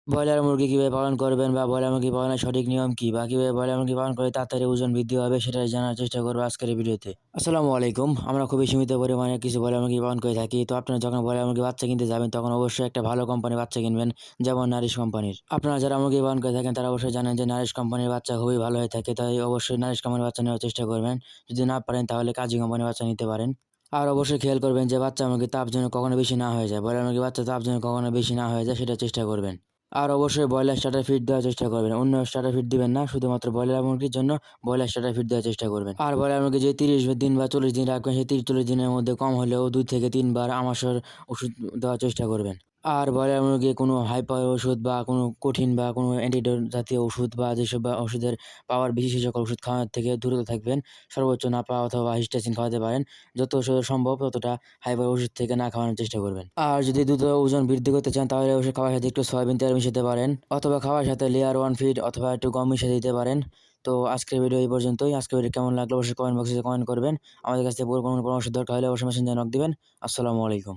Broiler মুরগি কিভাবে পালন করবেন বা ব্রয়লার মুরগি পালনের সঠিক নিয়ম কি বা কিভাবে ব্রয়লার মুরগি পালন করলে তাড়াতাড়ি ওজন বৃদ্ধি হবে সেটাই জানার চেষ্টা করবো আজকের এই ভিডিওতে। আসসালামু আলাইকুম। আমরা খুবই সীমিত পরিমাণে কিছু ব্রয়লার মুরগি পালন করে থাকি। তো আপনারা যখন ব্রয়লার মুরগি বাচ্চা কিনতে যাবেন তখন অবশ্যই একটা ভালো কোম্পানির বাচ্চা কিনবেন, যেমন নারিশ কোম্পানির। আপনারা যারা মুরগি পালন করে থাকেন তারা অবশ্যই জানেন যে নারিশ কোম্পানির বাচ্চা খুবই ভালো হয়ে থাকে, তাই অবশ্যই নারিশ কোম্পানির বাচ্চা নেওয়ার চেষ্টা করবেন। যদি না পারেন তাহলে কাজী কোম্পানির বাচ্চা নিতে পারেন। আর অবশ্যই খেয়াল করবেন যে বাচ্চা মুরগির তাপ যেন কখনো বেশি না হয়ে যায়, ব্রয়লার মুরগির বাচ্চা তাপ যেন কখনো বেশি না হয়ে যায় সেটা চেষ্টা করবেন। আর অবশ্যই ব্রয়লার স্টার্টার ফিড দেওয়ার চেষ্টা করবেন, অন্য স্টার্টার ফিড দিবেন না, শুধুমাত্র ব্রয়লার মুরগির জন্য ব্রয়লার স্টার্টার ফিড দেওয়ার চেষ্টা করবেন। আর ব্রয়লার মুরগি যে 30 দিন বা 40 দিন রাখবেন, সেই 30-40 দিনের মধ্যে কম হলেও 2 থেকে 3 বার আমাশয়ের ওষুধ দেওয়ার চেষ্টা করবেন। আর ব্রয়লার মুরগি কোনো হাই পাওয়ার ওষুধ বা কোনো কঠিন বা কোনো অ্যান্টিডোট জাতীয় ওষুধ বা যেসব ওষুধের পাওয়ার বেশি সেই সকল ওষুধ খাওয়ার থেকে দূরে থাকবেন। সর্বোচ্চ নাপা অথবা হিস্টাচিন খাওয়াতে পারেন। যত সম্ভব ততটা হাই পাওয়ার ওষুধ থেকে না খাওয়ানোর চেষ্টা করবেন। আর যদি দ্রুত ওজন বৃদ্ধি করতে চান তাহলে অবশ্যই খাওয়ার সাথে একটু সয়াবিন তেল মিশাতে পারেন, অথবা খাওয়ার সাথে লেয়ার 1 ফিড অথবা একটু গম মিশিয়ে দিতে পারেন। তো আজকের ভিডিও এই পর্যন্তই। আজকের ভিডিও কেমন লাগলো অবশ্যই কমেন্ট বক্সে কমেন্ট করবেন। আমাদের কাছ থেকে পুরো কোনো পরামর্শ দরকার হলে অবশ্যই মেসেঞ্জারে নক দিবেন। আসসালামু আলাইকুম।